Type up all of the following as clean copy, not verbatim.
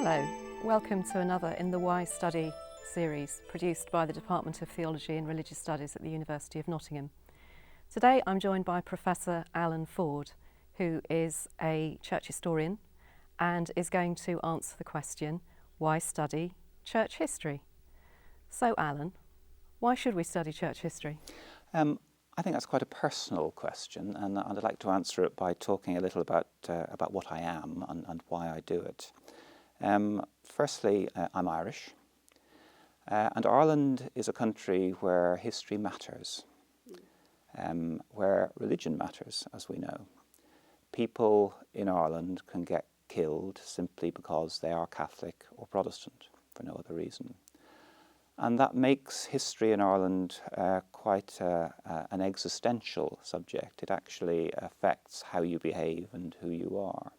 Hello, welcome to another in the Why Study series produced by the Department of Theology and Religious Studies at the University of Nottingham. Today I'm joined by Professor Alan Ford, who is a church historian and is going to answer the question, why study church history? So Alan, why should we study church history? I think that's quite a personal question, and I'd like to answer it by talking a little about what I am and why I do it. Firstly, I'm Irish, and Ireland is a country where history matters, where religion matters, as we know. People in Ireland can get killed simply because they are Catholic or Protestant, for no other reason. And that makes history in Ireland quite an existential subject. It actually affects how you behave and who you are.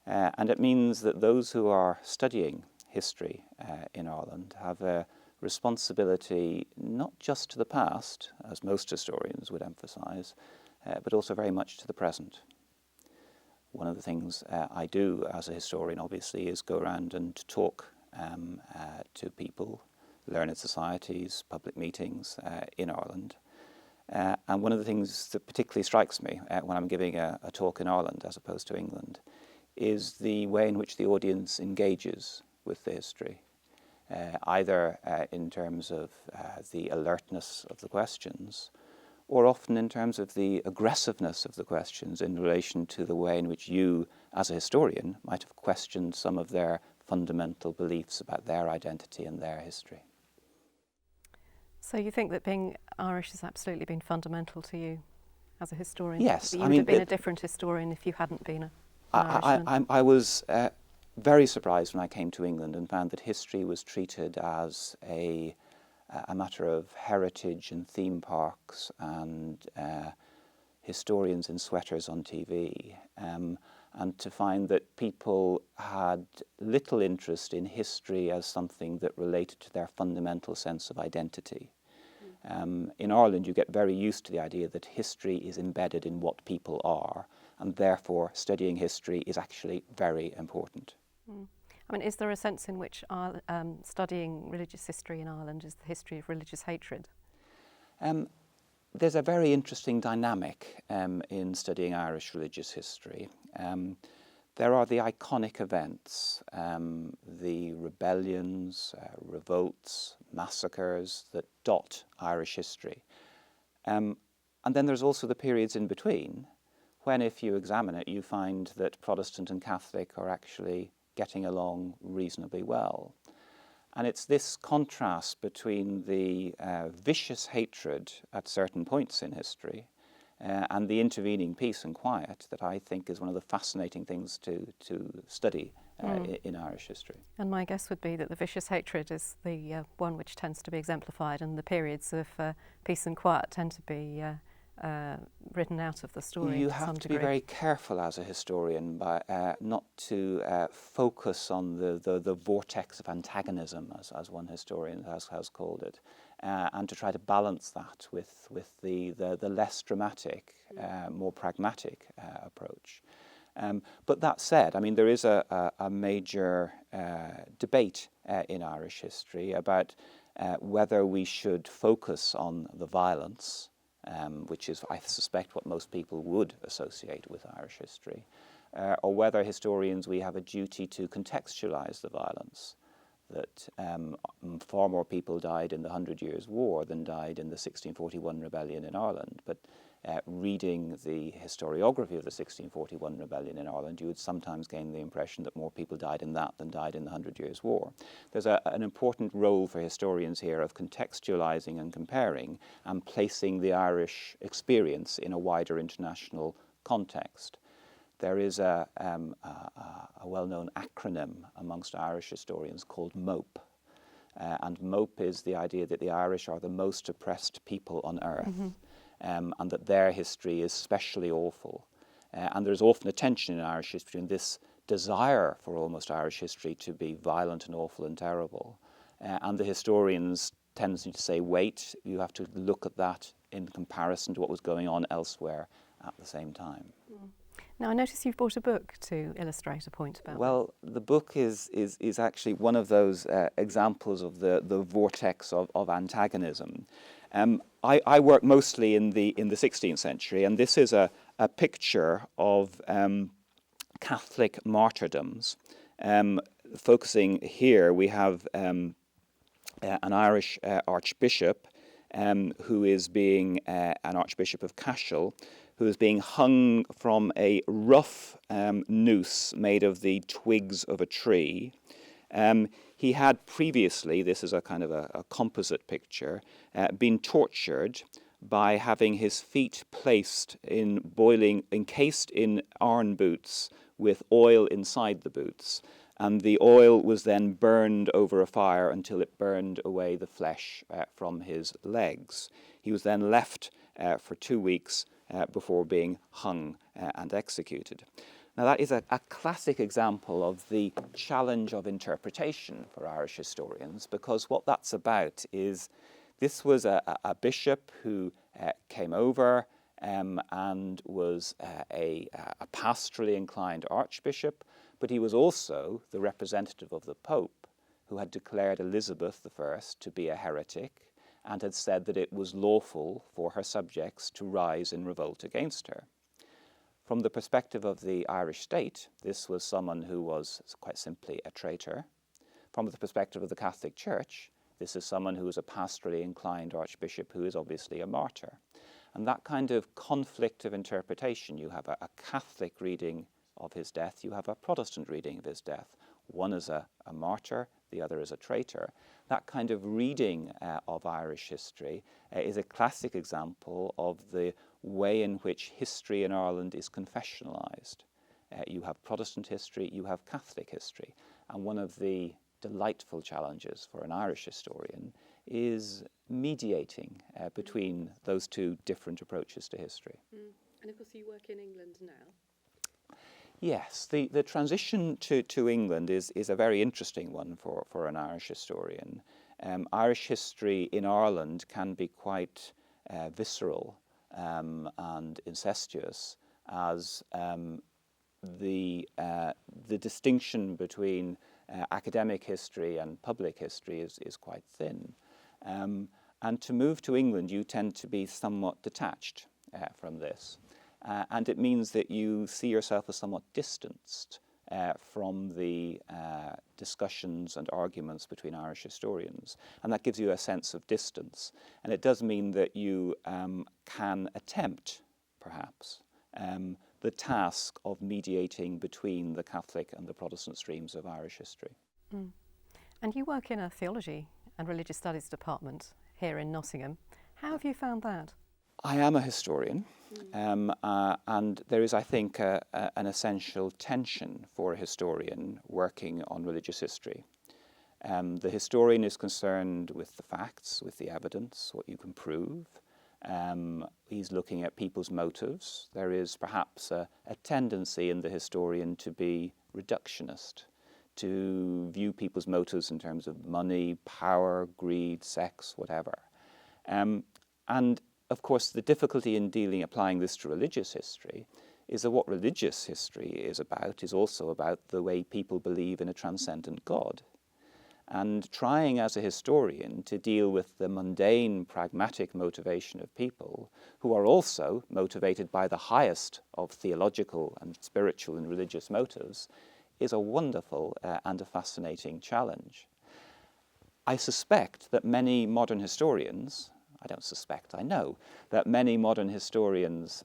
And it means that those who are studying history in Ireland have a responsibility not just to the past, as most historians would emphasise, but also very much to the present. One of the things I do as a historian, obviously, is go around and talk to people, learned societies, public meetings in Ireland. And one of the things that particularly strikes me when I'm giving a talk in Ireland as opposed to England is the way in which the audience engages with the history, either in terms of the alertness of the questions, or often in terms of the aggressiveness of the questions in relation to the way in which you, as a historian, might have questioned some of their fundamental beliefs about their identity and their history. So you think that being Irish has absolutely been fundamental to you as a historian? Yes. That you would have been a different historian if you hadn't been an Irishman? I was very surprised when I came to England and found that history was treated as a matter of heritage and theme parks and historians in sweaters on TV. And to find that people had little interest in history as something that related to their fundamental sense of identity. In Ireland, you get very used to the idea that history is embedded in what people are, and therefore studying history is actually very important. I mean, is there a sense in which studying religious history in Ireland is the history of religious hatred? There's a very interesting dynamic in studying Irish religious history. There are the iconic events, the rebellions, revolts, massacres that dot Irish history. And then there's also the periods in between, when if you examine it, you find that Protestant and Catholic are actually getting along reasonably well. And it's this contrast between the vicious hatred at certain points in history and the intervening peace and quiet that I think is one of the fascinating things to study in Irish history. And my guess would be that the vicious hatred is the one which tends to be exemplified, and the periods of peace and quiet tend to be written out of the story. You have to be very careful as a historian by not to focus on the vortex of antagonism, as one historian has called it, and to try to balance that with the less dramatic, more pragmatic approach. But that said, I mean, there is a major debate in Irish history about whether we should focus on the violence, which is, I suspect, what most people would associate with Irish history, or whether historians, we have a duty to contextualise the violence, that far more people died in the 100 Years' War than died in the 1641 rebellion in Ireland. But reading the historiography of the 1641 rebellion in Ireland, you would sometimes gain the impression that more people died in that than died in the 100 Years' War. There's an important role for historians here of contextualising and comparing and placing the Irish experience in a wider international context. There is a well-known acronym amongst Irish historians called MOPE. And MOPE is the idea that the Irish are the most oppressed people on earth. Mm-hmm. And that their history is especially awful. And there's often a tension in Irish history between this desire for almost Irish history to be violent and awful and terrible, and the historians' tendency to say, wait, you have to look at that in comparison to what was going on elsewhere at the same time. Now, I notice you've brought a book to illustrate a point about Well, the book is actually one of those examples of the vortex of antagonism. I work mostly in the 16th century, and this is a picture of Catholic martyrdoms. Focusing here, we have an Irish archbishop who is being an Archbishop of Cashel, who is being hung from a rough noose made of the twigs of a tree. He had previously, this is a kind of a composite picture, been tortured by having his feet placed in encased in iron boots with oil inside the boots. And the oil was then burned over a fire until it burned away the flesh from his legs. He was then left for 2 weeks before being hung and executed. Now that is a classic example of the challenge of interpretation for Irish historians, because what that's about is this was a bishop who came over and was a pastorally inclined archbishop, but he was also the representative of the Pope, who had declared Elizabeth I to be a heretic and had said that it was lawful for her subjects to rise in revolt against her. From the perspective of the Irish state, this was someone who was quite simply a traitor. From the perspective of the Catholic Church, this is someone who is a pastorally inclined archbishop who is obviously a martyr. And that kind of conflict of interpretation, you have a Catholic reading of his death, you have a Protestant reading of his death. One is a martyr, the other is a traitor. That kind of reading of Irish history is a classic example of the way in which history in Ireland is confessionalized. You have Protestant history, you have Catholic history. And one of the delightful challenges for an Irish historian is mediating between those two different approaches to history. And of course you work in England now. Yes, the transition to England is a very interesting one for an Irish historian. Irish history in Ireland can be quite visceral and incestuous, as the distinction between academic history and public history is quite thin. And to move to England, you tend to be somewhat detached from this. And it means that you see yourself as somewhat distanced from the discussions and arguments between Irish historians. And that gives you a sense of distance. And it does mean that you can attempt, perhaps, the task of mediating between the Catholic and the Protestant streams of Irish history. And you work in a theology and religious studies department here in Nottingham. How have you found that? I am a historian, and there is, I think, an essential tension for a historian working on religious history. The historian is concerned with the facts, with the evidence, what you can prove. He's looking at people's motives. There is perhaps a tendency in the historian to be reductionist, to view people's motives in terms of money, power, greed, sex, whatever. And of course, the difficulty in applying this to religious history is that what religious history is also about the way people believe in a transcendent God. And trying as a historian to deal with the mundane, pragmatic motivation of people who are also motivated by the highest of theological and spiritual and religious motives is a wonderful and a fascinating challenge. I suspect that many modern historians, I don't suspect, I know, that many modern historians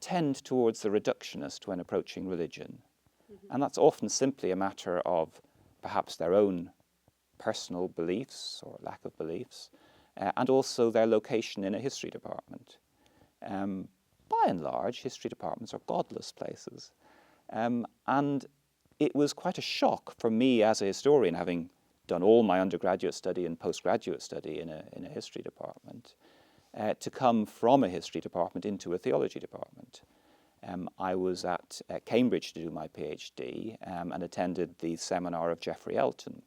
tend towards the reductionist when approaching religion. And that's often simply a matter of perhaps their own personal beliefs or lack of beliefs, and also their location in a history department. By and large, history departments are godless places. And it was quite a shock for me as a historian, having done all my undergraduate study and postgraduate study in a history department, to come from a history department into a theology department. I was at Cambridge to do my PhD and attended the seminar of Geoffrey Elton,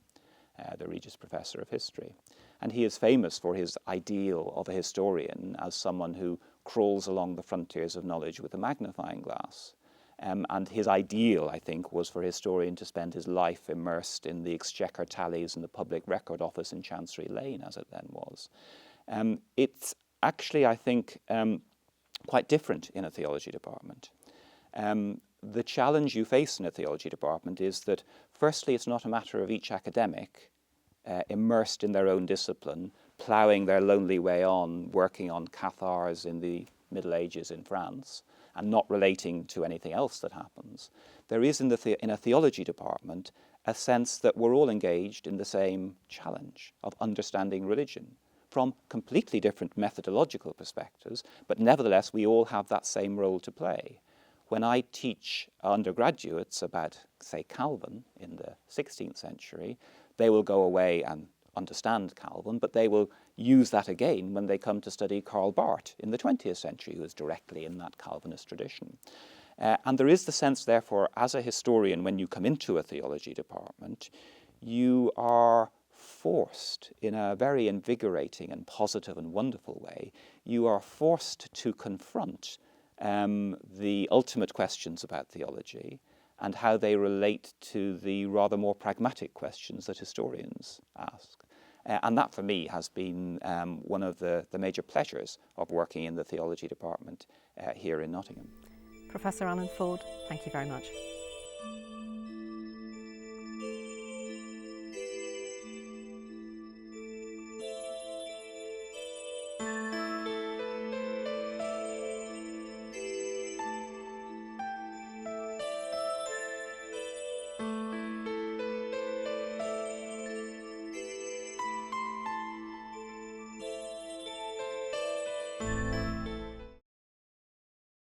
the Regius Professor of History. And he is famous for his ideal of a historian as someone who crawls along the frontiers of knowledge with a magnifying glass. And his ideal, I think, was for a historian to spend his life immersed in the exchequer tallies and the public record office in Chancery Lane, as it then was. It's actually, I think, quite different in a theology department. The challenge you face in a theology department is that, firstly, it's not a matter of each academic immersed in their own discipline, ploughing their lonely way on, working on Cathars in the Middle Ages in France, and not relating to anything else that happens. There is in a theology department a sense that we're all engaged in the same challenge of understanding religion from completely different methodological perspectives, but nevertheless we all have that same role to play. When I teach undergraduates about, say, Calvin in the 16th century, they will go away and understand Calvin, but they will use that again when they come to study Karl Barth in the 20th century, who is directly in that Calvinist tradition. And there is the sense, therefore, as a historian, when you come into a theology department, you are forced, in a very invigorating and positive and wonderful way, you are forced to confront the ultimate questions about theology and how they relate to the rather more pragmatic questions that historians ask. And that, for me, has been one of the major pleasures of working in the theology department here in Nottingham. Professor Alan Ford, thank you very much.